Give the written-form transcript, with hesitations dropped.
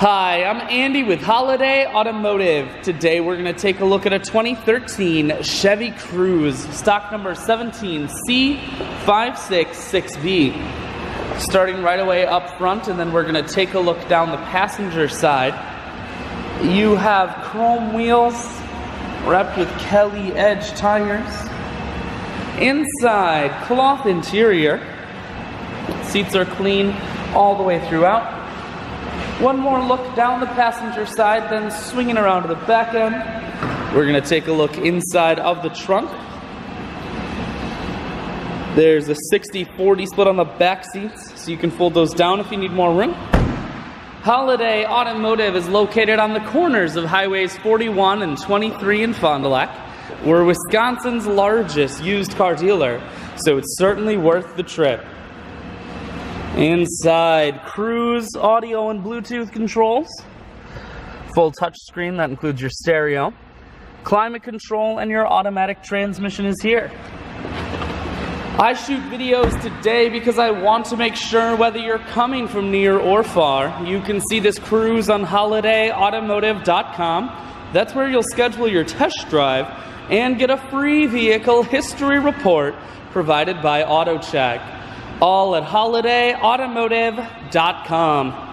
Hi, I'm Andy with Holiday Automotive. Today we're going to take a look at a 2013 Chevy Cruze, stock number 17C566B. Starting right away up front, and then we're going to take a look down the passenger side. You have chrome wheels wrapped with Kelly Edge tires. Inside, cloth interior. Seats are clean all the way throughout. One more look down the passenger side, then swinging around to the back end. We're going to take a look inside of the trunk. There's a 60-40 split on the back seats, so you can fold those down if you need more room. Holiday Automotive is located on the corners of Highways 41 and 23 in Fond du Lac. We're Wisconsin's largest used car dealer, so it's certainly worth the trip. Inside, Cruze audio and Bluetooth controls, full touch screen that includes your stereo, climate control, and your automatic transmission is here. I shoot videos today because I want to make sure whether you're coming from near or far, you can see this Cruze on holidayautomotive.com. That's where you'll schedule your test drive and get a free vehicle history report provided by AutoCheck. All at holidayautomotive.com.